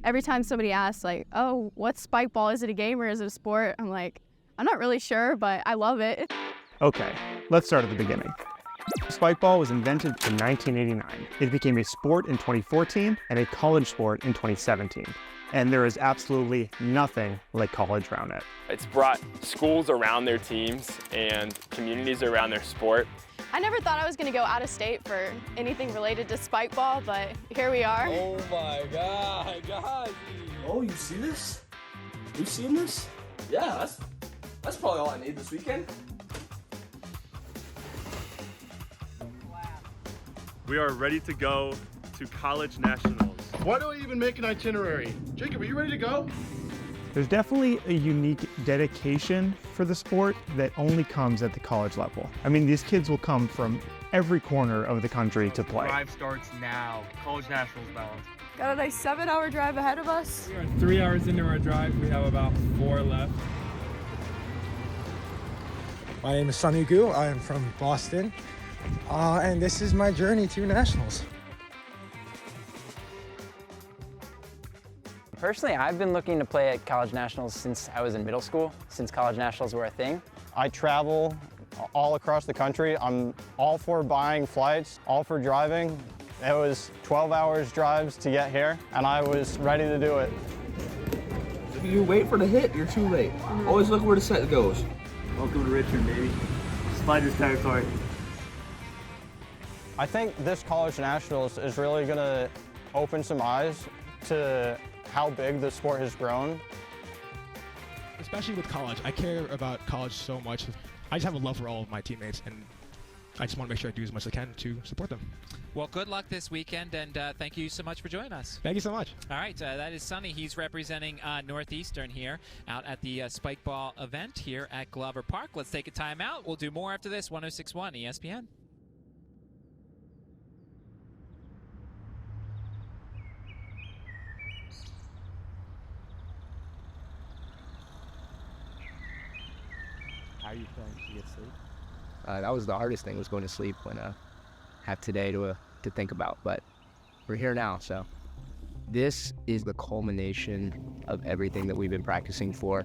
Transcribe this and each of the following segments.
every time somebody asks, like, oh, what's Spikeball? Is it a game or is it a sport? I'm like, I'm not really sure, but I love it. Okay, let's start at the beginning. Spikeball was invented in 1989. It became a sport in 2014 and a college sport in 2017. And there is absolutely nothing like college Roundnet. It's brought schools around their teams and communities around their sport. I never thought I was going to go out of state for anything related to Spikeball, but here we are. Oh my God, Guyz! Oh, you see this? You seen this? Yeah, that's probably all I need this weekend. We are ready to go to College Nationals. Why do I even make an itinerary? Jacob, are you ready to go? There's definitely a unique dedication for the sport that only comes at the college level. I mean, these kids will come from every corner of the country to play. Drive starts now. College Nationals bound. Got a nice 7-hour drive ahead of us. We are 3 hours into our drive. We have about 4 left. My name is Sunny Gu. I am from Boston, and this is my journey to Nationals. Personally, I've been looking to play at College Nationals since I was in middle school, since College Nationals were a thing. I travel all across the country. I'm all for buying flights, all for driving. It was 12 hours drives to get here, and I was ready to do it. If you wait for the hit, you're too late. Always look where the set goes. Welcome to Richmond, baby. Spiders territory. I think this College Nationals is really going to open some eyes to how big the sport has grown. Especially with college. I care about college so much. I just have a love for all of my teammates, and I just want to make sure I do as much as I can to support them. Well, good luck this weekend, and thank you so much for joining us. Thank you so much. All right, that is Sonny. He's representing Northeastern here out at the Spikeball event here at Glover Park. Let's take a timeout. We'll do more after this. 106.1 ESPN. How are you feeling? Did you get sleep? That was the hardest thing, was going to sleep when have today to think about, but we're here now. So this is the culmination of everything that we've been practicing for.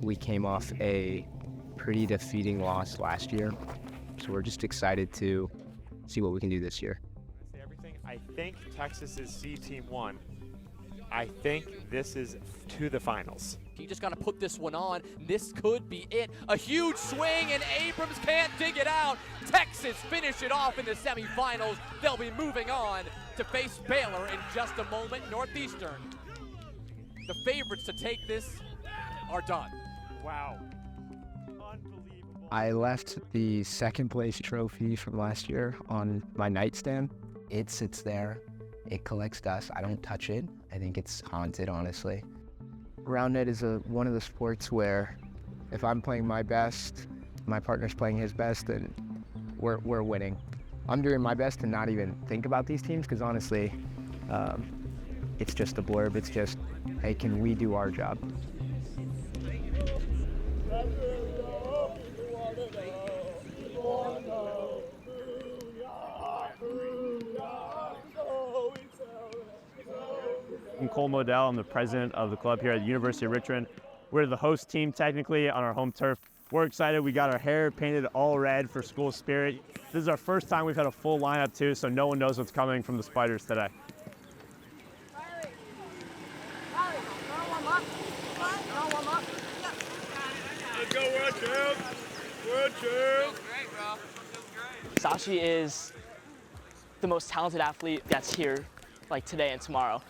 We came off a pretty defeating loss last year, so we're just excited to see what we can do this year. Say everything. I think Texas is C Team 1. I think this is to the finals. You just got to put this one on. This could be it. A huge swing, and Abrams can't dig it out. Texas finish it off in the semifinals. They'll be moving on to face Baylor in just a moment. Northeastern, the favorites to take this, are done. Wow. Unbelievable. I left the second place trophy from last year on my nightstand. It sits there. It collects dust. I don't touch it. I think it's haunted, honestly. Roundnet is one of the sports where if I'm playing my best, my partner's playing his best, then we're winning. I'm doing my best to not even think about these teams, because honestly, it's just a blurb. It's just, hey, can we do our job? I'm Cole Modell. I'm the president of the club here at the University of Richmond. We're the host team technically on our home turf. We're excited. We got our hair painted all red for school spirit. This is our first time we've had a full lineup too, so no one knows what's coming from the Spiders today. Let's go, world champ! World champ! Shachi is the most talented athlete that's here, like today and tomorrow.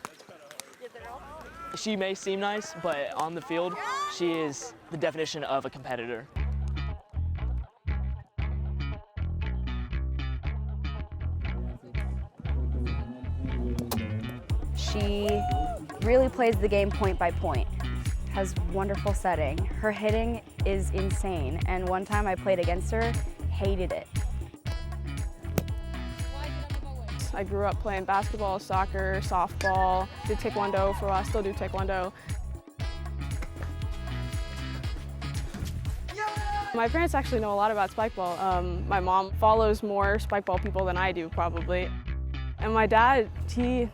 She may seem nice, but on the field, she is the definition of a competitor. She really plays the game point by point, has wonderful setting. Her hitting is insane, and one time I played against her, hated it. I grew up playing basketball, soccer, softball, did taekwondo for a while, still do taekwondo. My parents actually know a lot about Spikeball. My mom follows more Spikeball people than I do, probably. And my dad, he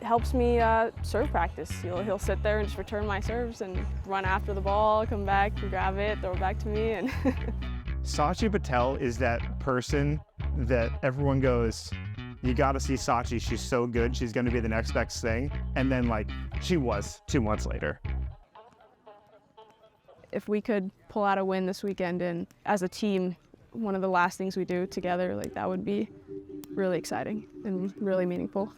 helps me serve practice. He'll sit there and just return my serves and run after the ball, come back and grab it, throw it back to me. And Shachi Patel is that person that everyone goes, you gotta see Shachi, she's so good, she's gonna be the next best thing. And then like, she was 2 months later. if we could pull out a win this weekend and as a team, one of the last things we do together, like that would be really exciting and really meaningful.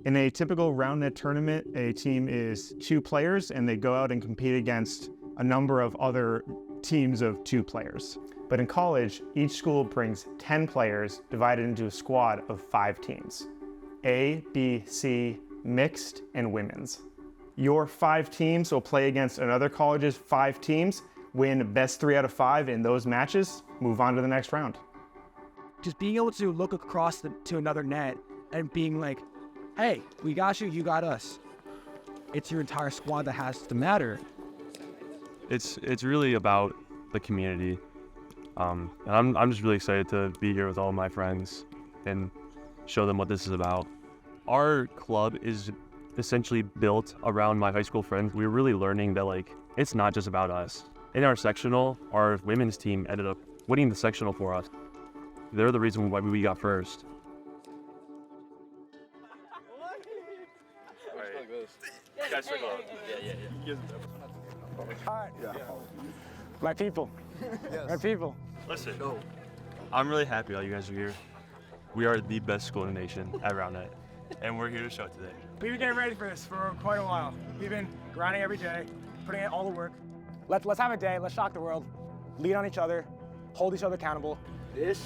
In a typical Roundnet tournament, a team is 2 players and they go out and compete against a number of other teams of 2 players. But in college, each school brings 10 players divided into a squad of 5 teams. A, B, C, mixed, and women's. Your 5 teams will play against another college's 5 teams, win best 3 out of 5 in those matches, move on to the next round. Just being able to look across to another net and being like, hey, we got you, you got us. It's your entire squad that has to matter. It's really about the community. And I'm just really excited to be here with all my friends and show them what this is about. Our club is essentially built around my high school friends. We're really learning that like it's not just about us. In our sectional, our women's team ended up winning the sectional for us. They're the reason why we got first. My people. Yes. My people. Listen, I'm really happy all you guys are here. We are the best school in the nation at Roundnet, and we're here to show it today. We've been getting ready for this for quite a while. We've been grinding every day, putting in all the work. Let's have a day, let's shock the world, lead on each other, hold each other accountable. This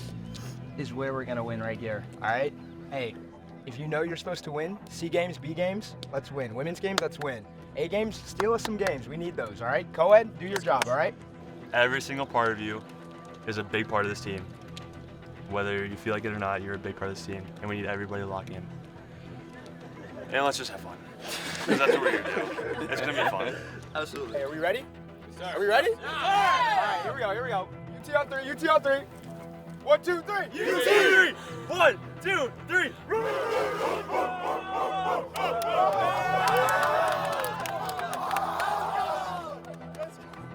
is where we're gonna win right here, all right? Hey, if you know you're supposed to win, C games, B games, let's win. Women's games, let's win. A games, steal us some games, we need those, all right? Co-ed, do your job, all right? Every single part of you is a big part of this team. Whether you feel like it or not, you're a big part of this team, and we need everybody to lock in. And let's just have fun, because that's what we're here to do. It's gonna be fun. Absolutely. Hey, are we ready? Are we ready? All right, here we go, here we go. UT on 3, UT on 3. 1, 2, 3. UT 3. 1, 2, 3.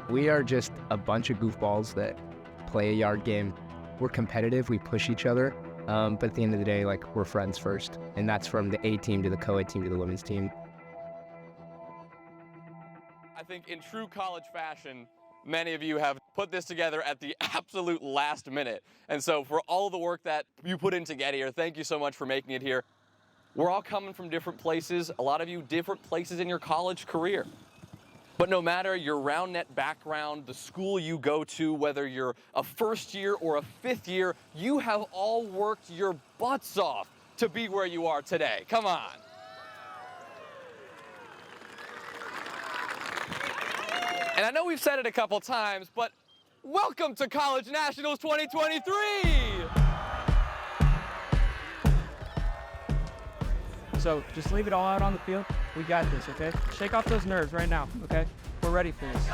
We are just a bunch of goofballs that play a yard game. We're competitive, we push each other, but at the end of the day, like, we're friends first. And that's from the A team to the co-ed team to the women's team. I think in true college fashion, many of you have put this together at the absolute last minute. And so for all the work that you put in to get here, thank you so much for making it here. We're all coming from different places, a lot of you different places in your college career. But no matter your Roundnet background, the school you go to, whether you're a first year or a 5th year, you have all worked your butts off to be where you are today. Come on. And I know we've said it a couple times, but welcome to College Nationals 2023! So just leave it all out on the field. We got this, okay? Shake off those nerves right now, okay? We're ready for this.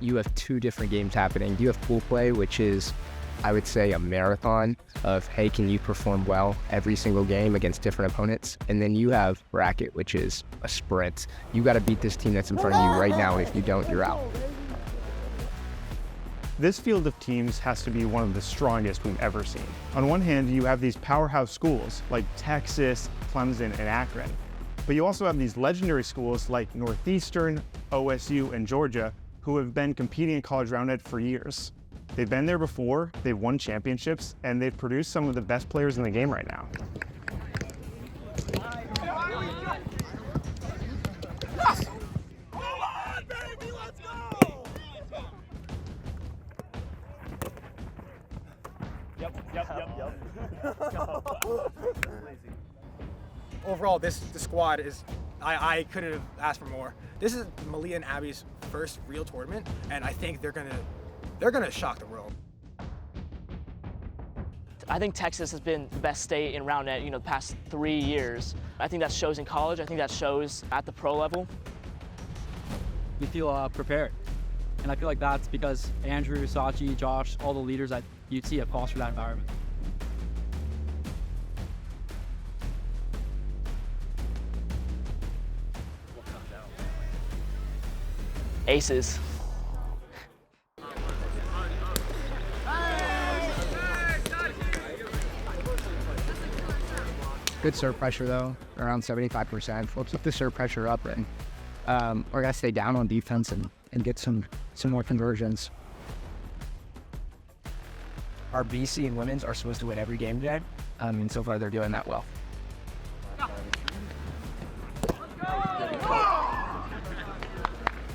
You have 2 different games happening. You have pool play, which is, I would say, a marathon of, hey, can you perform well every single game against different opponents? And then you have bracket, which is a sprint. You got to beat this team that's in front of you right now. If you don't, you're out. This field of teams has to be one of the strongest we've ever seen. On one hand, you have these powerhouse schools like Texas, Clemson, and Akron. But you also have these legendary schools like Northeastern, OSU, and Georgia, who have been competing in College Roundnet for years. They've been there before, they've won championships, and they've produced some of the best players in the game right now. Overall, the squad is, I couldn't have asked for more. This is Malia and Abby's first real tournament, and I think they're gonna shock the world. I think Texas has been the best state in Roundnet, the past 3 years. I think that shows in college. I think that shows at the pro level. we feel prepared. And I feel like that's because Andrew, Shachi, Josh, all the leaders at UT have fostered that environment. Aces. Good serve pressure though, around 75%. We'll keep the serve pressure up, and we're gonna stay down on defense and get some more conversions. Our BC and women's are supposed to win every game today, and so far they're doing that well.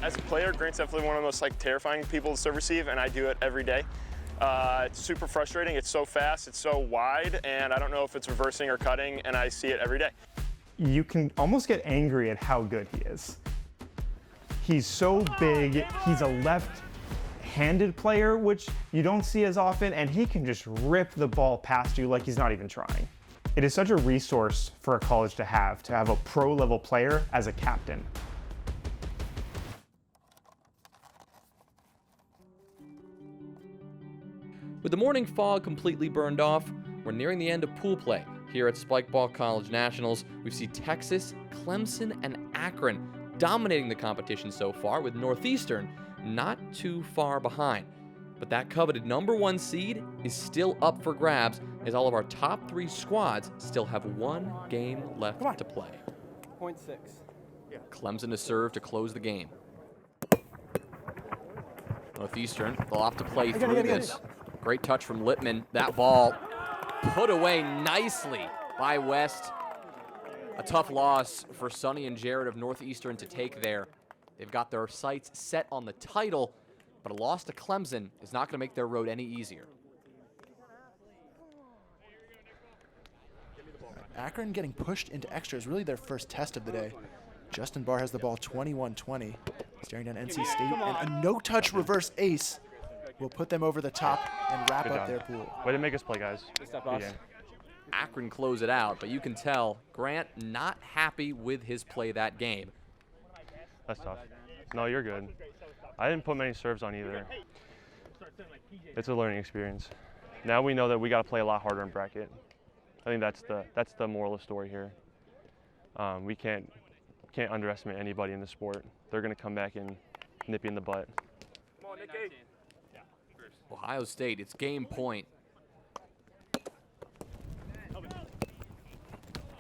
As a player, Grant's definitely one of the most terrifying people to serve receive, and I do it every day. It's super frustrating. It's so fast, it's so wide, and I don't know if it's reversing or cutting, and I see it every day. You can almost get angry at how good he is. He's so big, he's a left-handed player, which you don't see as often, and he can just rip the ball past you like he's not even trying. It is such a resource for a college to have a pro-level player as a captain. With the morning fog completely burned off, we're nearing the end of pool play. Here at Spikeball College Nationals, we see Texas, Clemson, and Akron dominating the competition so far, with Northeastern not too far behind. But that coveted #1 seed is still up for grabs, as all of our top 3 squads still have 1 game left to play. 0.6. Clemson to serve to close the game. Northeastern, they'll have to play through this. Great touch from Littman. That ball put away nicely by West. A tough loss for Sonny and Jared of Northeastern to take there. They've got their sights set on the title, but a loss to Clemson is not going to make their road any easier. Akron getting pushed into extra is really their first test of the day. Justin Barr has the ball 21-20, staring down NC State, and a no-touch reverse ace will put them over the top and wrap up their pool. Way to make us play, guys. Akron close it out, but you can tell Grant not happy with his play that game. That's tough. No, you're good. I didn't put many serves on either. It's a learning experience. Now we know that we got to play a lot harder in bracket. I think that's the moral of the story here. We can't underestimate anybody in the sport. They're going to come back and nip you in the butt. Come on, Nicky. Ohio State, it's game point.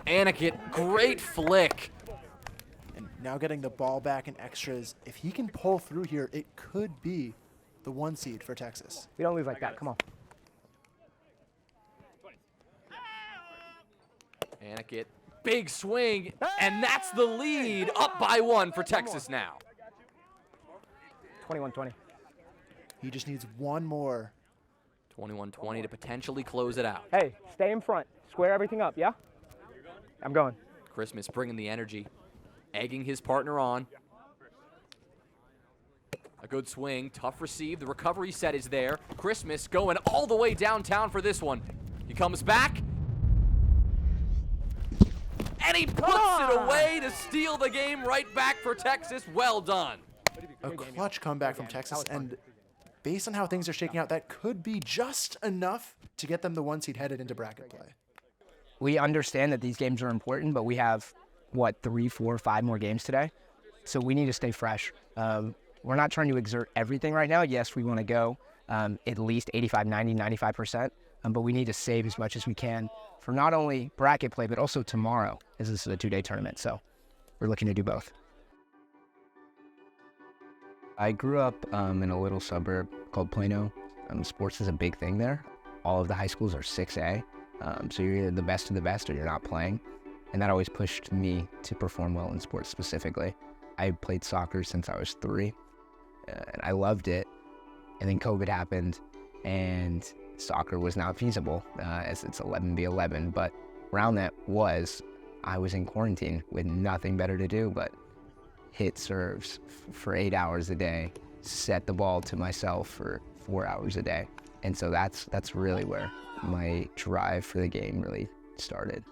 Aniket, great flick. And now getting the ball back in extras. If he can pull through here, it could be the 1 seed for Texas. We don't lose like that, come on. Aniket, big swing, and that's the lead, up by 1 for Texas now. 21-20. He just needs 1 more. 21-20 to potentially close it out. Hey, stay in front. Square everything up, yeah? I'm going. Christmas bringing the energy, egging his partner on. A good swing, tough receive. The recovery set is there. Christmas going all the way downtown for this one. He comes back. And he puts it away to steal the game right back for Texas. Well done. A clutch comeback from Texas, and based on how things are shaking out, that could be just enough to get them the 1 seed headed into bracket play. We understand that these games are important, but we have, 3, 4, 5 more games today? So we need to stay fresh. We're not trying to exert everything right now. Yes, we want to go at least 85, 90, 95%, but we need to save as much as we can for not only bracket play, but also tomorrow, as this is a 2-day tournament. So we're looking to do both. I grew up in a little suburb called Plano. Sports is a big thing there. All of the high schools are 6A, so you're either the best of the best or you're not playing. And that always pushed me to perform well in sports specifically. I played soccer since I was 3, and I loved it. And then COVID happened, and soccer was not feasible as it's 11v11, but Roundnet was. I was in quarantine with nothing better to do but hit serves for 8 hours a day, set the ball to myself for 4 hours a day. And so that's really where my drive for the game really started.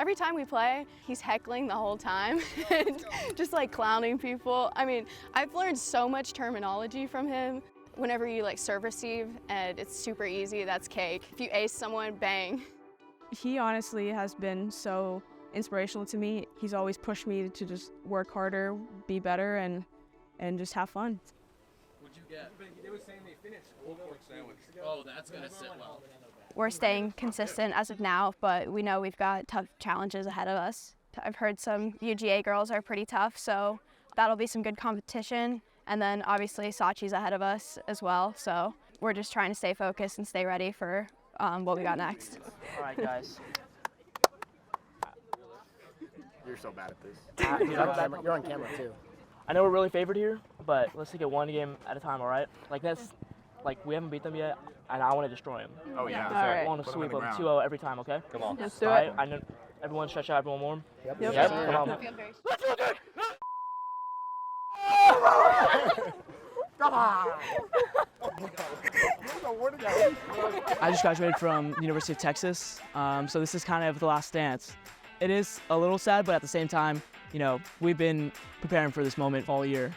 Every time we play, he's heckling the whole time and just like clowning people. I mean, I've learned so much terminology from him. Whenever you like serve receive and it's super easy, that's cake. If you ace someone, bang. He honestly has been so inspirational to me. He's always pushed me to just work harder, be better, and just have fun. What'd you get? They were saying they finished pulled pork sandwich. Oh, that's gonna sit well. We're staying consistent as of now, but we know we've got tough challenges ahead of us. I've heard some UGA girls are pretty tough, so that'll be some good competition. And then obviously Shachi's ahead of us as well, so we're just trying to stay focused and stay ready for what we got next. All right, guys. You're so bad at this. You're on camera too. I know we're really favored here, but let's take it one game at a time, all right? We haven't beat them yet, and I want to destroy them. Oh, yeah. So All right. I want to Put 'em sweep on them the 2-0 every time, okay? Come on. Let's do All it. right, I know everyone stretch out, everyone warm? Yep. Yep. Come on. Come on. I just graduated from the University of Texas, so this is kind of the last dance. It is a little sad, but at the same time, you know, we've been preparing for this moment all year.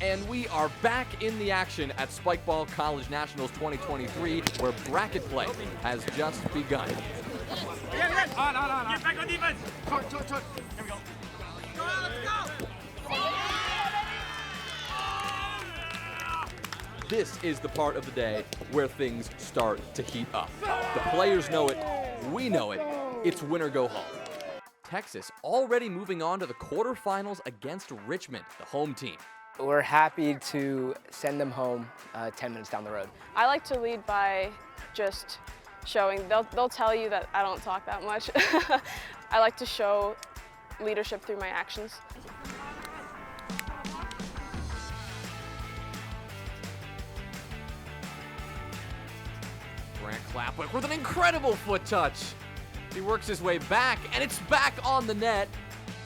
And we are back in the action at Spikeball College Nationals 2023, where bracket play has just begun. Get back on defense. Here we go. This is the part of the day where things start to heat up. The players know it, we know it, it's win or go home. Texas already moving on to the quarterfinals against Richmond, the home team. We're happy to send them home 10 minutes down the road. I like to lead by just showing. They'll tell you that I don't talk that much. I like to show leadership through my actions. Klapwijk with an incredible foot touch. He works his way back, and it's back on the net.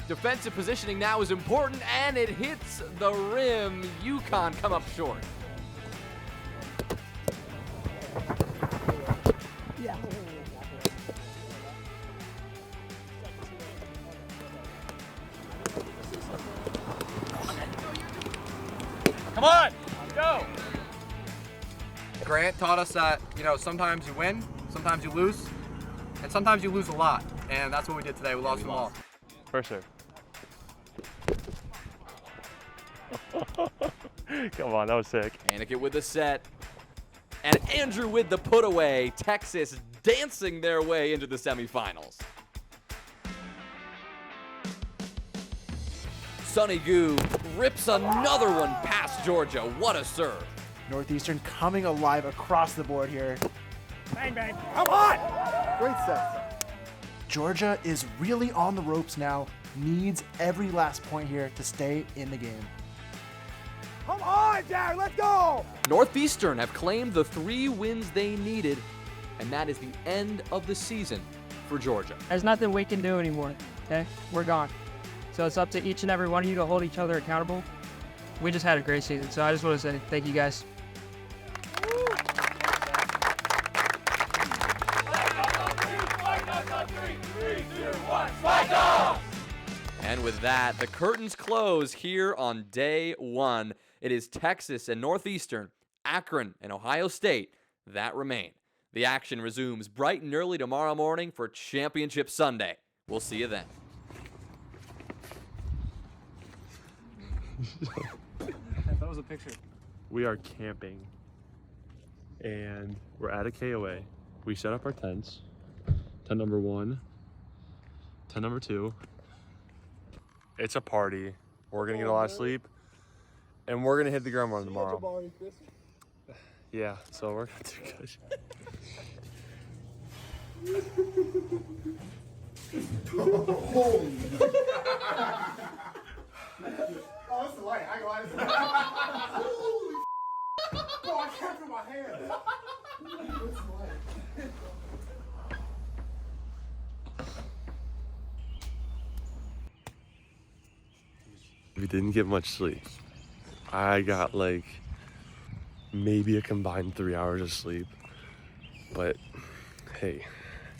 Defensive positioning now is important, and it hits the rim. UConn come up short. Yeah. Come on, go. Grant taught us that, sometimes you win, sometimes you lose, and sometimes you lose a lot. And that's what we did today. We lost them all. First serve. Come on, that was sick. Aniket with the set. And Andrew with the put away. Texas dancing their way into the semifinals. Sonny Goo rips another one past Georgia. What a serve. Northeastern coming alive across the board here. Bang, bang. Come on. Great set. Georgia is really on the ropes now. Needs every last point here to stay in the game. Come on, Jared, let's go. Northeastern have claimed the 3 wins they needed, and that is the end of the season for Georgia. There's nothing we can do anymore, okay? We're gone. So it's up to each and every one of you to hold each other accountable. We just had a great season, so I just want to say thank you guys. And with that, the curtains close here on day 1. It is Texas and Northeastern, Akron and Ohio State that remain. The action resumes bright and early tomorrow morning for Championship Sunday. We'll see you then. That was a picture. We are camping, and we're at a KOA. We set up our tents. Tent number 1, tent number 2. It's a party. We're gonna get a lot of sleep, and we're gonna hit the ground running tomorrow. Yeah, so we're gonna do good. Oh, that's the light. I go out. Holy bro, I can't feel my hands. We didn't get much sleep. I got like maybe a combined 3 hours of sleep. But hey,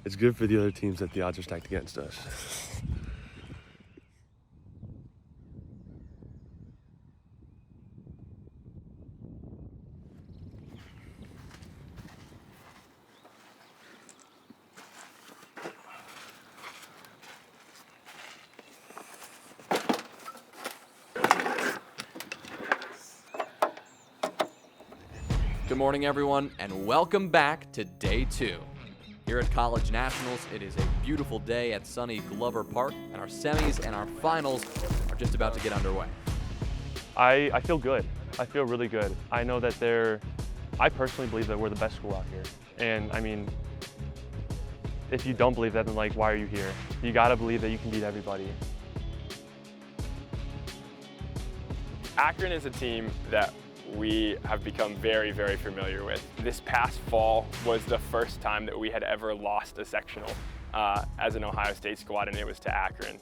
it's good for the other teams that the odds are stacked against us. Good morning, everyone, and welcome back to day 2. Here at College Nationals, it is a beautiful day at sunny Glover Park, and our semis and our finals are just about to get underway. I feel good. I feel really good. I know that I personally believe that we're the best school out here. And I mean, if you don't believe that, then like, why are you here? You gotta believe that you can beat everybody. Akron is a team that we have become very, very familiar with. This past fall was the first time that we had ever lost a sectional as an Ohio State squad, and it was to Akron.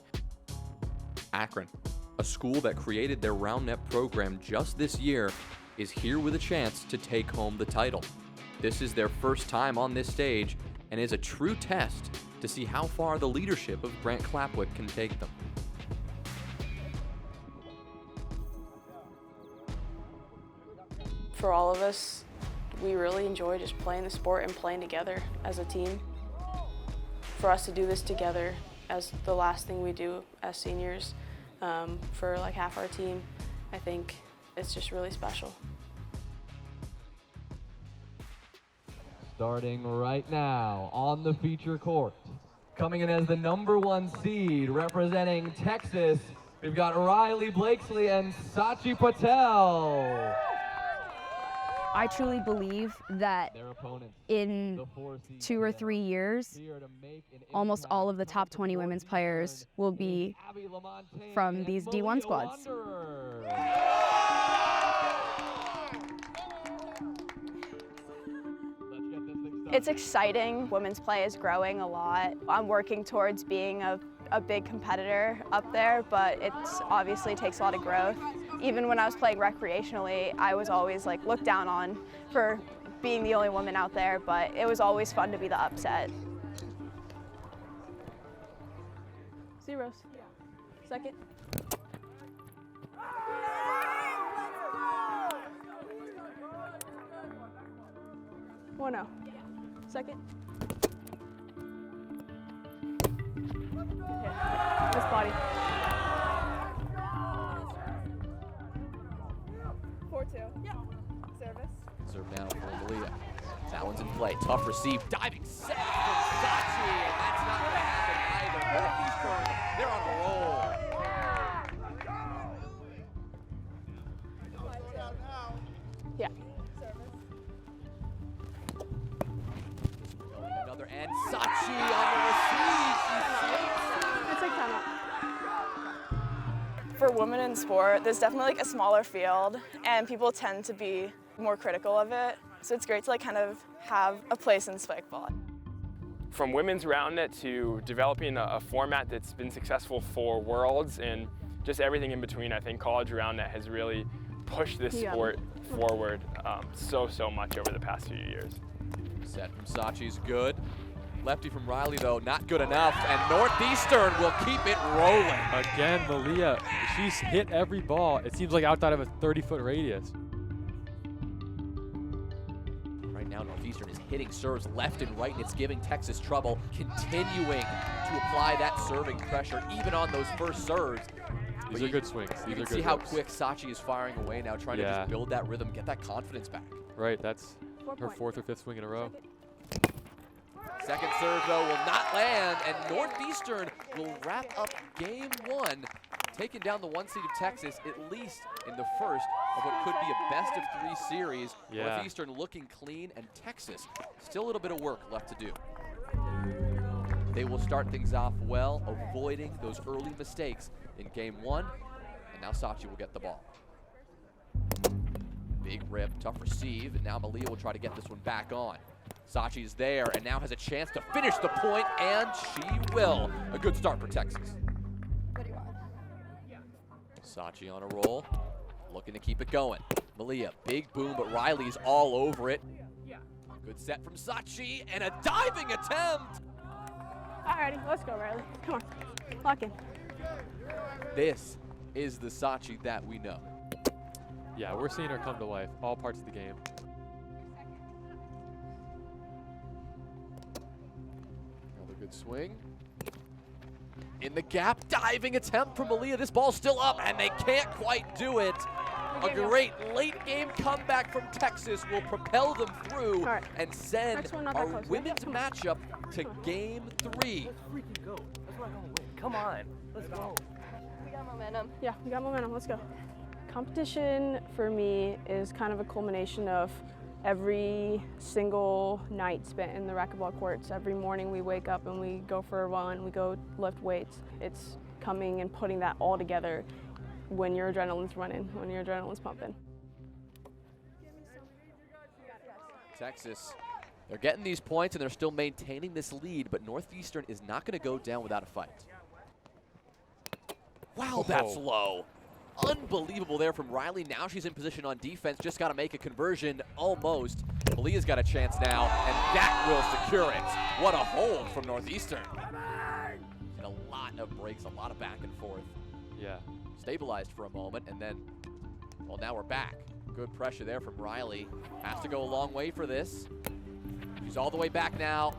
Akron, a school that created their Roundnet program just this year, is here with a chance to take home the title. This is their first time on this stage and is a true test to see how far the leadership of Grant Klapwijk can take them. For all of us, we really enjoy just playing the sport and playing together as a team. For us to do this together as the last thing we do as seniors for like half our team, I think it's just really special. Starting right now on the feature court, coming in as the #1 seed representing Texas, we've got Riley Blakesley and Shachi Patel. I truly believe that in 2 or 3 years, almost all of the top 20 women's players will be from these D1 squads. It's exciting. Women's play is growing a lot. I'm working towards being a big competitor up there, but it obviously takes a lot of growth. Even when I was playing recreationally, I was always like looked down on for being the only woman out there, but it was always fun to be the upset. Zeros. Second. One oh. Second. This body. 4-2. Yeah. Service. Serve now for Malia. That one's in play. Tough receive. Diving set from Shachi, and that's not going to happen either. Northeastern, they're on a roll. Yeah. Another end. Shachi on the receive. It's like timeout. For women in sport, there's definitely like a smaller field, and people tend to be more critical of it. So it's great to like kind of have a place in Spikeball. From women's Roundnet to developing a format that's been successful for Worlds and just everything in between, I think College Roundnet has really pushed this sport forward so much over the past few years. Set from Sachi's good. Lefty from Riley, though, not good enough, and Northeastern will keep it rolling. Again, Malia, she's hit every ball. It seems like outside of a 30-foot radius. Right now, Northeastern is hitting serves left and right, and it's giving Texas trouble, continuing to apply that serving pressure, even on those first serves. These are good swings. You can see how quick Shachi is firing away now, trying to just build that rhythm, get that confidence back. Right, that's her 4th or 5th swing in a row. Second serve, though, will not land, and Northeastern will wrap up game 1, taking down the 1 seed of Texas, at least in the first of what could be a best-of-3 series. Northeastern looking clean, and Texas still a little bit of work left to do. They will start things off well, avoiding those early mistakes in game 1, and now Shachi will get the ball. Big rip, tough receive, and now Malia will try to get this one back on. Shachi's there and now has a chance to finish the point, and she will. A good start for Texas. Shachi on a roll, looking to keep it going. Malia, big boom, but Riley's all over it. Good set from Shachi, and a diving attempt! Alrighty, let's go, Riley. Come on, lock in. This is the Shachi that we know. Yeah, we're seeing her come to life, all parts of the game. Another good swing. In the gap, diving attempt from Malia. This ball's still up, and they can't quite do it. A great late-game comeback from Texas will propel them through and send our women's matchup to Game 3. Let's freaking go. That's what I'm going to win. Come on. Let's go. We got momentum. Yeah, we got momentum. Let's go. Competition for me is kind of a culmination of every single night spent in the racquetball courts. Every morning we wake up and we go for a run, we go lift weights. It's coming and putting that all together when your adrenaline's running, when your adrenaline's pumping. Texas, they're getting these points and they're still maintaining this lead, but Northeastern is not going to go down without a fight. Wow, that's low. Unbelievable there from Riley. Now she's in position on defense, just got to make a conversion, almost. Malia's got a chance now, and that will secure it. What a hold from Northeastern. And a lot of breaks, a lot of back and forth. Yeah. Stabilized for a moment, and then, well, now we're back. Good pressure there from Riley. Has to go a long way for this. She's all the way back now,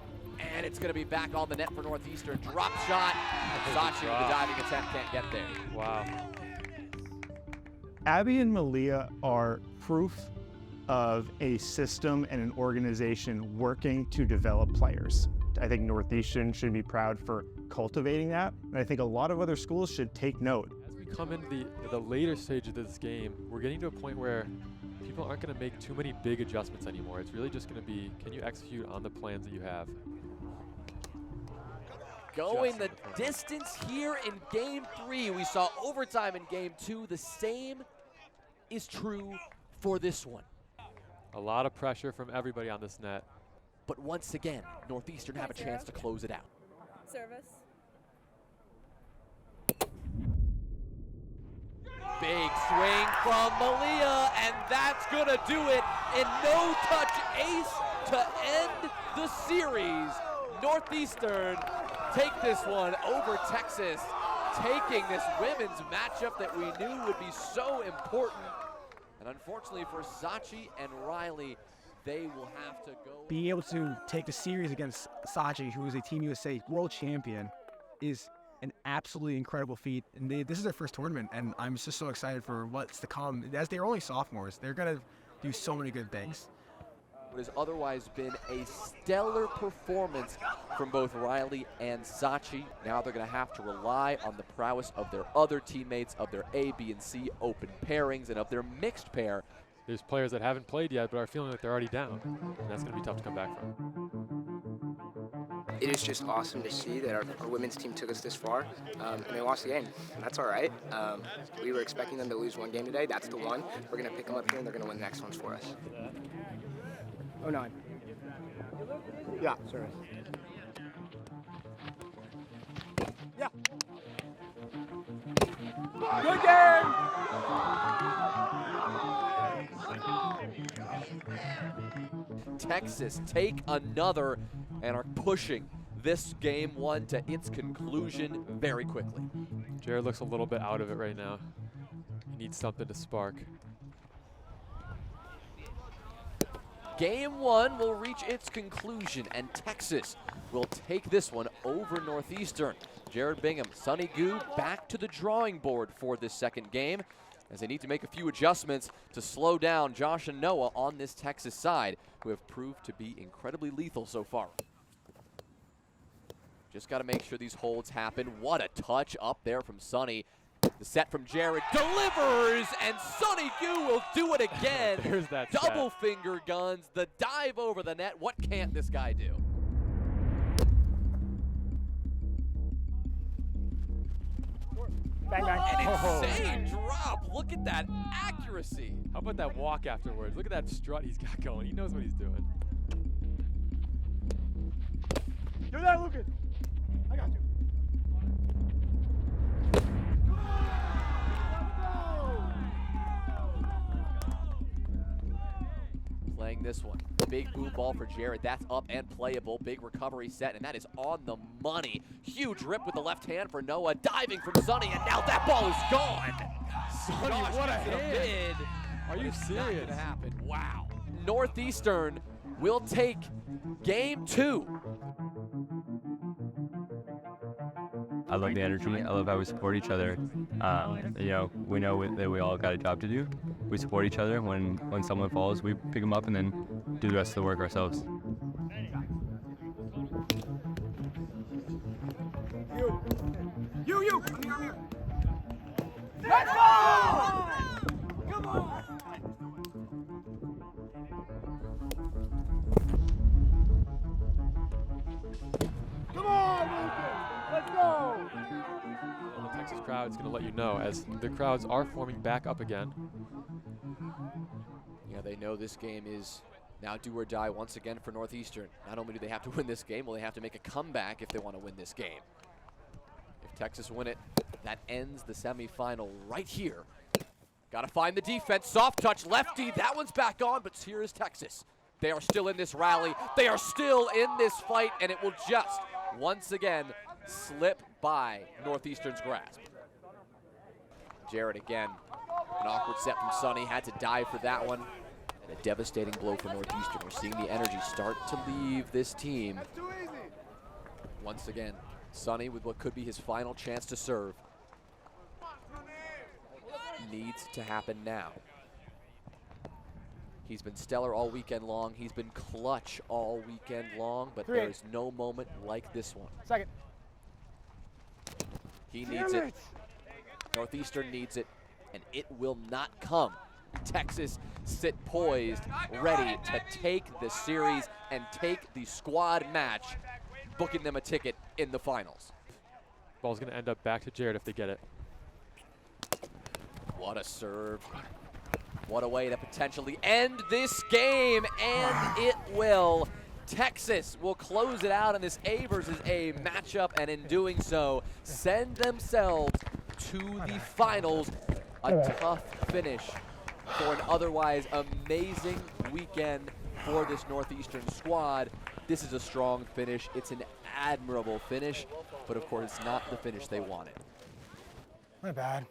and it's going to be back on the net for Northeastern. Drop shot. Shachi with the diving attempt can't get there. Wow. Abby and Malia are proof of a system and an organization working to develop players. I think Northeastern should be proud for cultivating that, and I think a lot of other schools should take note. As we come into the later stage of this game, we're getting to a point where people aren't going to make too many big adjustments anymore. It's really just going to be, can you execute on the plans that you have? Going the distance here in Game 3. We saw overtime in Game 2. The same is true for this one. A lot of pressure from everybody on this net. But once again, Northeastern have a chance to close it out. Service. Big swing from Malia, and that's gonna do it. And no-touch ace to end the series. Northeastern take this one over Texas, taking this women's matchup that we knew would be so important. And unfortunately for Shachi and Riley, they will have to go. Being able to take the series against Shachi, who is a Team USA world champion, is an absolutely incredible feat. And this is their first tournament, and I'm just so excited for what's to come. As they're only sophomores, they're going to do so many good things. What has otherwise been a stellar performance from both Riley and Shachi. Now they're going to have to rely on the prowess of their other teammates, of their A, B, and C open pairings, and of their mixed pair. There's players that haven't played yet but are feeling like they're already down, and that's going to be tough to come back from. It is just awesome to see that our women's team took us this far, and they lost the game, and that's all right. We were expecting them to lose one game today. That's the one. We're going to pick them up here, and they're going to win the next ones for us. 09. Yeah, service. Yeah. Good game! Texas take another and are pushing this Game 1 to its conclusion very quickly. Jared looks a little bit out of it right now. He needs something to spark. Game 1 will reach its conclusion, and Texas will take this one over Northeastern. Jared Bingham, Sonny Gu back to the drawing board for this second game, as they need to make a few adjustments to slow down Josh and Noah on this Texas side, who have proved to be incredibly lethal so far. Just got to make sure these holds happen. What a touch up there from Sonny. The set from Jared delivers, and Sonny Gu will do it again. There's that double finger guns, the dive over the net. What can't this guy do? Bang, bang. An insane drop. Look at that accuracy. How about that walk afterwards? Look at that strut he's got going. He knows what he's doing. Do that, Lucas. I got you. playing this one. Big boom ball for Jared. That's up and playable. Big recovery set, and that is on the money. Huge rip with the left hand for Noah. Diving from Sonny, and now that ball is gone. Sonny, what a hand. Are you serious? Not gonna happen. Wow. Northeastern will take game 2. I love the energy. I love how we support each other. You know, we know that we all got a job to do. We support each other. When someone falls, we pick them up and then do the rest of the work ourselves. You! I'm here. Let's go! Come on! Come on, let's go! Well, the Texas crowd's going to let you know as the crowds are forming back up again. Yeah, they know this game is now do or die once again for Northeastern. Not only do they have to win this game, well, they have to make a comeback if they want to win this game. If Texas win it, that ends the semifinal right here. Got to find the defense. Soft touch, lefty. That one's back on, but here is Texas. They are still in this rally. They are still in this fight, and it will just, once again, slip by Northeastern's grasp. Jared again. An awkward set from Sonny. Had to dive for that one. And a devastating blow for Northeastern. We're seeing the energy start to leave this team. Once again, Sonny with what could be his final chance to serve. Needs to happen now. He's been stellar all weekend long. He's been clutch all weekend long, but there is no moment like this one. Second. He needs it. Northeastern needs it, and it will not come. Texas sit poised, ready to take the series and take the squad match, booking them a ticket in the finals. Ball's going to end up back to Jared if they get it. What a serve. What a way to potentially end this game, and it will. Texas will close it out in this A versus A matchup, and in doing so, send themselves to the finals. A tough finish for an otherwise amazing weekend for this Northeastern squad. This is a strong finish. It's an admirable finish, but of course it's not the finish they wanted. My bad.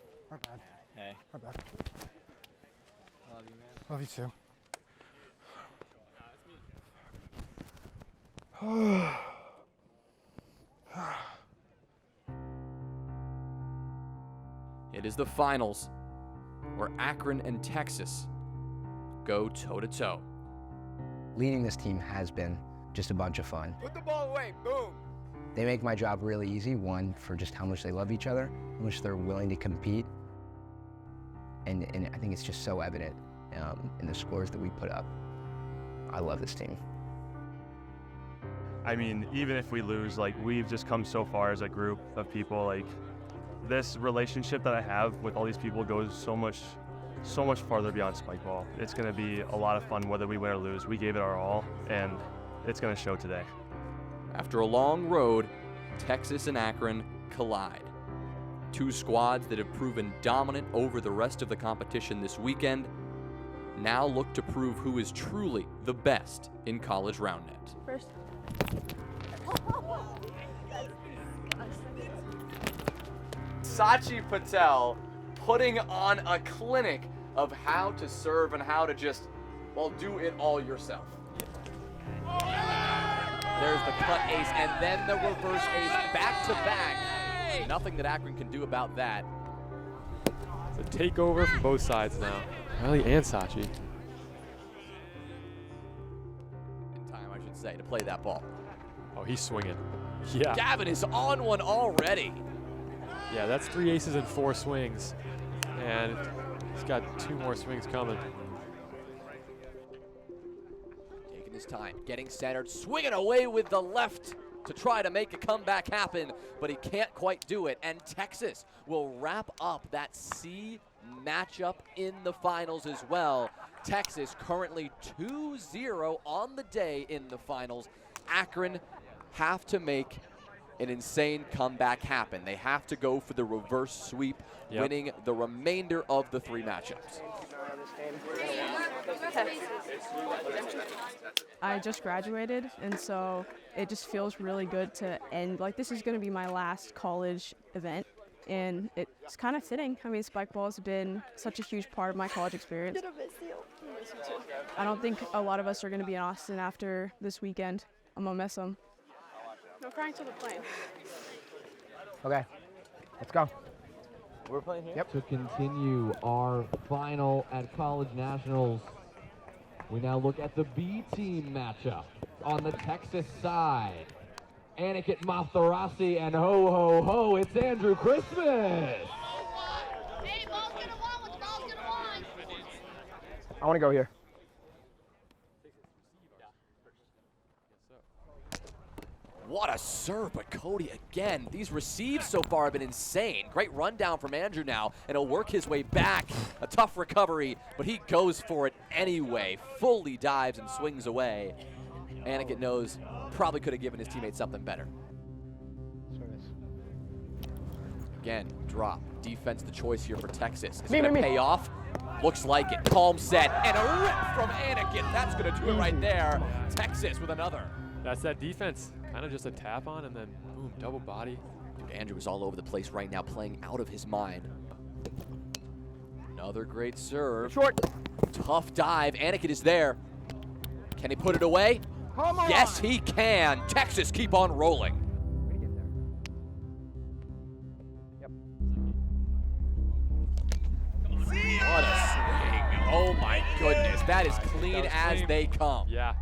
Hey. My bad. Love you, man. Love you too. It is the finals where Akron and Texas go toe-to-toe. Leading this team has been just a bunch of fun. Put the ball away, boom! They make my job really easy, one, for just how much they love each other, how much they're willing to compete. And I think it's just so evident in the scores that we put up. I love this team. I mean, even if we lose, like, we've just come so far as a group of people. Like, this relationship that I have with all these people goes so much farther beyond Spikeball. It's going to be a lot of fun whether we win or lose. We gave it our all, and it's going to show today. After a long road, Texas and Akron collide. Two squads that have proven dominant over the rest of the competition this weekend now look to prove who is truly the best in college Roundnet. First. Shachi Patel putting on a clinic of how to serve and how to just, well, do it all yourself. There's the cut ace and then the reverse ace back to back. Nothing that Akron can do about that. It's a takeover from both sides now. Riley and Shachi. In time, I should say, to play that ball. Oh, he's swinging. Yeah. Gavin is on one already. Yeah, that's 3 aces and 4 swings. And he's got 2 more swings coming. Taking his time, getting centered, swinging away with the left to try to make a comeback happen, but he can't quite do it. And Texas will wrap up that C matchup in the finals as well. Texas currently 2-0 on the day in the finals. Akron have to make an insane comeback happen. They have to go for the reverse sweep, winning the remainder of the 3 matchups. I just graduated, and so it just feels really good to end. Like, this is going to be my last college event, and it's kind of fitting. I mean, Spikeball has been such a huge part of my college experience. I don't think a lot of us are going to be in Austin after this weekend. I'm going to miss them. No crying to the plane. Okay, let's go. We're playing here? Yep. To continue our final at College Nationals, we now look at the B team matchup on the Texas side. Aniket Matharasi and ho ho ho, it's Andrew Christmas. I want to go here. What a serve, but Cody again. These receives so far have been insane. Great rundown from Andrew now, and he'll work his way back. A tough recovery, but he goes for it anyway. Fully dives and swings away. Aniket knows probably could have given his teammates something better. Again, drop. Defense the choice here for Texas. Is it going to pay off? Looks like it. Calm set, and a rip from Aniket. That's going to do it right there. Texas with another. That's that defense. Kind of just a tap on and then boom, double body. Andrew is all over the place right now, playing out of his mind. Another great serve. Short. Tough dive. Aniket is there. Can he put it away? Come on. Yes, he can. Texas keep on rolling. What a swing. Oh my goodness. That is clean as they come. Yeah.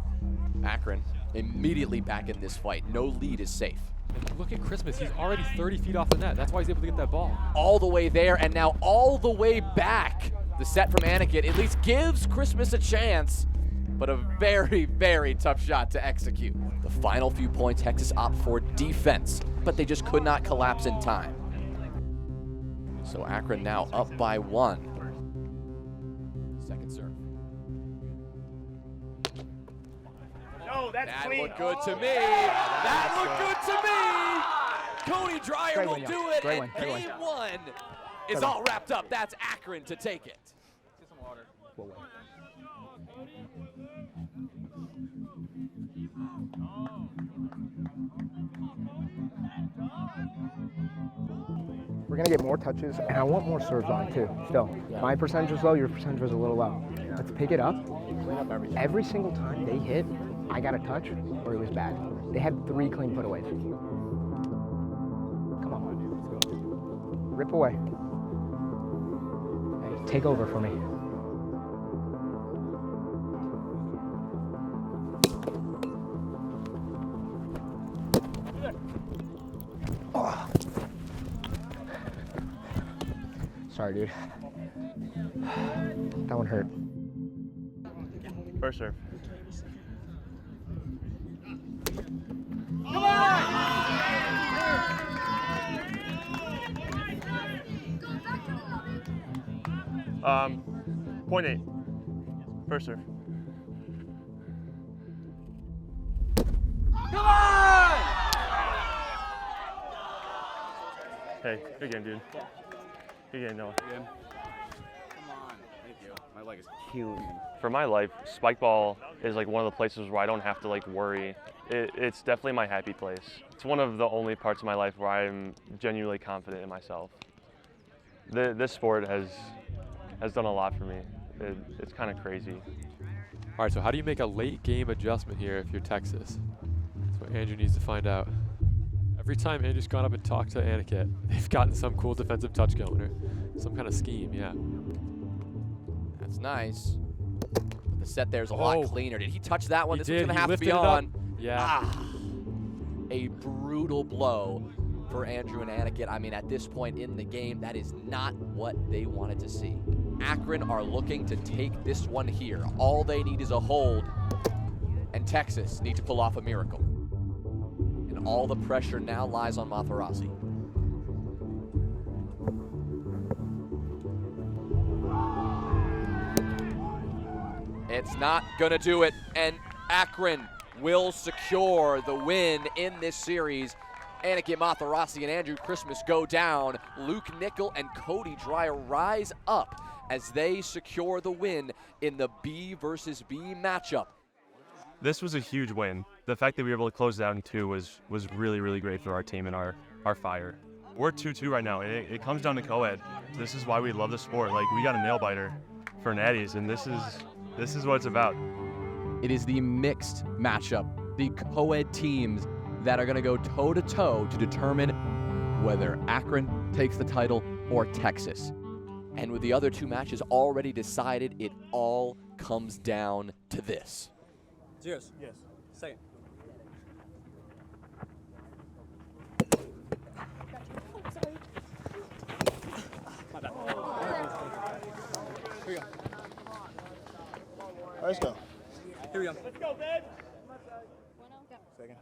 Akron immediately back in this fight. No lead is safe. And look at Christmas. He's already 30 feet off the net. That's why he's able to get that ball. All the way there and now all the way back. The set from Aniket at least gives Christmas a chance, but a very, very tough shot to execute. The final few points, Texas opt for defense, but they just could not collapse in time. So Akron now up by 1. Second serve. No, that's that clean. Looked good to me. That looked good to me. Cody Dreyer will do it, and game 1 is all wrapped up. That's Akron to take it. Get some water. We're going to get more touches, and I want more serves on too, still. Yeah. My percentage was low, your percentage was a little low. Let's pick it up. Every single time they hit, I got a touch, or it was bad. They had 3 clean putaways. Come on, let's go. Rip away. Hey, take over for me. Oh. Sorry, dude. That one hurt. First serve. Come on! 0.8. First serve. Come on! Hey, good game, dude. Good game, Noah. Come on. Thank you. My leg is killing me. For my life, Spikeball is like one of the places where I don't have to like worry. It's definitely my happy place. It's one of the only parts of my life where I'm genuinely confident in myself. This sport has done a lot for me. It's kind of crazy. All right, so how do you make a late game adjustment here if you're Texas? That's what Andrew needs to find out. Every time Andrew's gone up and talked to Aniket, they've gotten some cool defensive touch going or some kind of scheme, yeah. That's nice. The set there's a lot cleaner. Did he touch that one? He This did. one's going to have to be He lifted it on. up. Yeah. Ah, a brutal blow for Andrew and Aniket. I mean, at this point in the game, that is not what they wanted to see. Akron are looking to take this one here. All they need is a hold, and Texas need to pull off a miracle. And all the pressure now lies on Matharasi. It's not gonna do it, and Akron will secure the win in this series. Aniket Matharasi and Andrew Christmas go down. Luke Nickel and Cody Dreyer rise up as they secure the win in the B versus B matchup. This was a huge win. The fact that we were able to close it out in 2 was really, really great for our team and our fire. We're 2-2 right now, and it comes down to co-ed. This is why we love the sport. Like, we got a nail biter for natties, and this is what it's about. It is the mixed matchup, the co-ed teams that are going to go toe-to-toe to determine whether Akron takes the title or Texas. And with the other 2 matches already decided, it all comes down to this. Zeros. Yes. Second. My bad. Here we go. All right, let's go. Here we go. Let's go, babe. Second.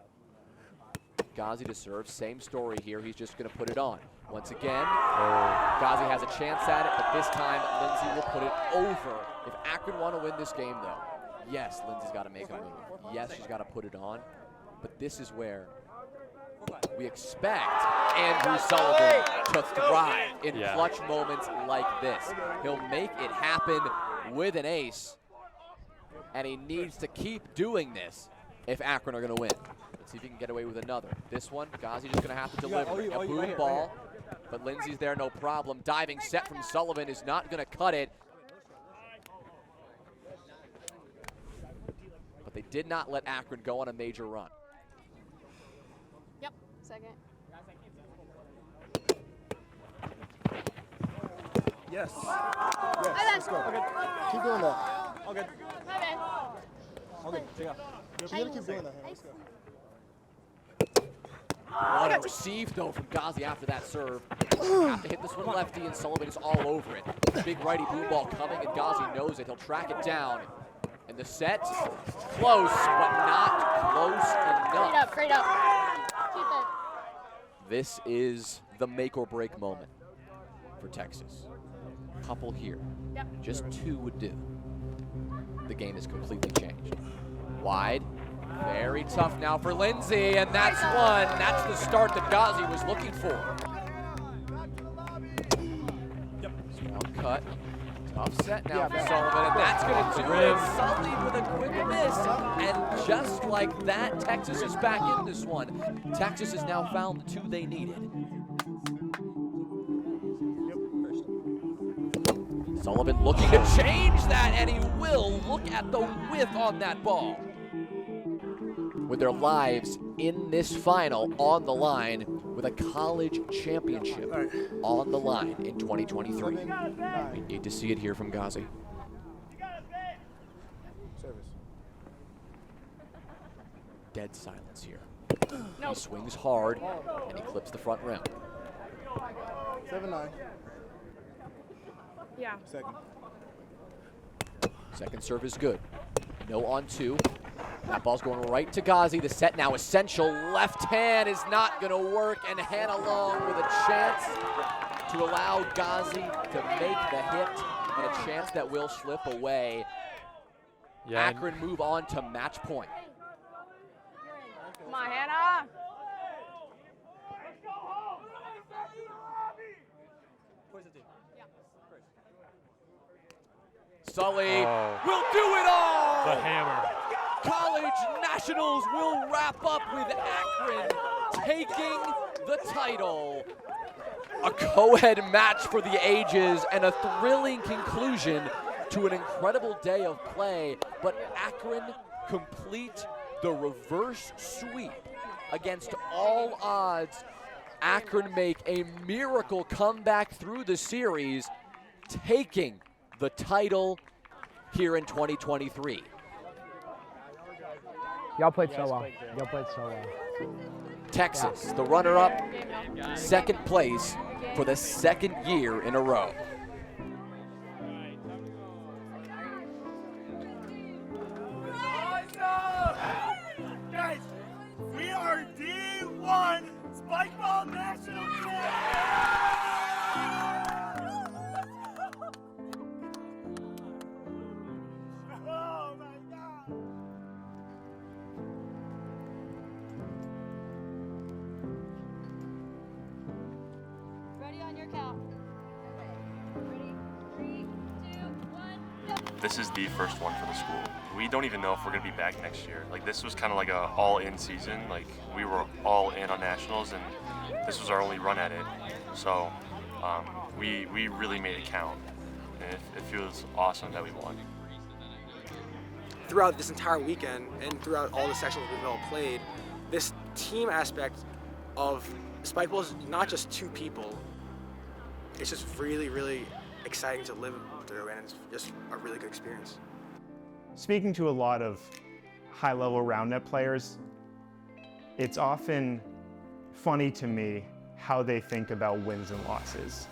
Guyz to serve, same story here. He's just going to put it on. Once again, Guyz has a chance at it, but this time Lindsay will put it over. If Akron want to win this game, though, yes, Lindsay's got to make a move. Yes, she's got to put it on. But this is where we expect Andrew Sullivan to thrive in clutch moments like this. He'll make it happen with an ace, and he needs to keep doing this if Akron are going to win. Let's see if he can get away with another. This one, Guyz just going to have to deliver. A boom ball, but Lindsay's there, no problem. Diving set from Sullivan is not going to cut it. But they did not let Akron go on a major run. Yep, second. Yes. Yes. Let's go. Okay. Keep doing that. All good. My bad. All good. Check out. You gotta keep doing that. Let's go. What a receive, though, from Guyz after that serve. Have to hit this one lefty, and Sullivan is all over it. Big righty boom ball coming, and Guyz knows it. He'll track it down. And the set, close, but not close enough. Straight up. Keep it. This is the make or break moment for Texas. Couple here. Yep. Just 2 would do. The game is completely changed. Wide. Very tough now for Lindsay, and that's one. That's the start that Guyz was looking for. Strong cut. Tough set now for Sullivan, and that's going to do it. Sully with a quick miss, and just like that, Texas is back in this one. Texas has now found the 2 they needed. Sullivan looking to change that, and he will. Look at the whiff on that ball. With their lives in this final on the line, with a college championship on the line in 2023. We need to see it here from Guyz. Dead silence here. He swings hard, and he clips the front rim. 7-9. Yeah. Second. Second serve is good. No on 2. That ball's going right to Guyz. The set now essential. Left hand is not going to work, and Hannah Long with a chance to allow Guyz to make the hit, and a chance that will slip away. Yeah, Akron move on to match point. Come on, Hannah. Sully will do it all! The hammer. College Nationals will wrap up with Akron taking the title. A co-ed match for the ages and a thrilling conclusion to an incredible day of play, but Akron complete the reverse sweep against all odds. Akron make a miracle comeback through the series, taking the title here in 2023. Y'all played so well. Y'all played so well. Texas, the runner-up, second place for the second year in a row. Guys, we are D1 Spikeball National Oh my God! Ready on your count. this is the first one for the school. We don't even know if we're going to be back next year. Like, this was kind of like a all-in season. Like, we were all in on nationals, and this was our only run at it. So we really made it count, and it feels awesome that we won. Throughout this entire weekend and throughout all the sections we've all played, this team aspect of Spikeball is not just two people. It's just really, really exciting to live through, and it's just a really good experience. Speaking to a lot of high-level Roundnet players, it's often funny to me how they think about wins and losses.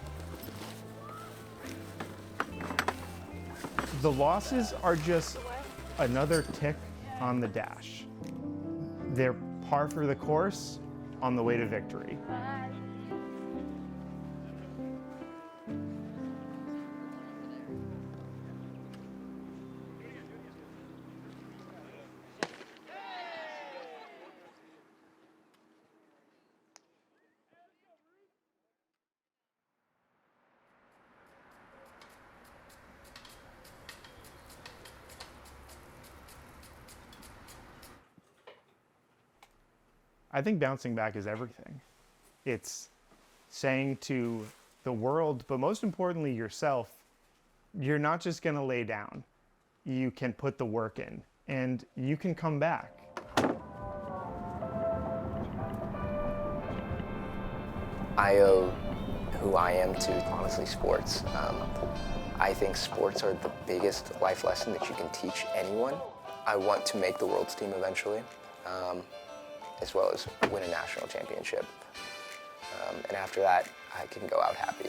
The losses are just another tick on the dash. They're par for the course on the way to victory. I think bouncing back is everything. It's saying to the world, but most importantly yourself, you're not just gonna lay down. You can put the work in, and you can come back. I owe who I am to, honestly, sports. I think sports are the biggest life lesson that you can teach anyone. I want to make the world's team eventually. As well as win a national championship. And after that, I can go out happy.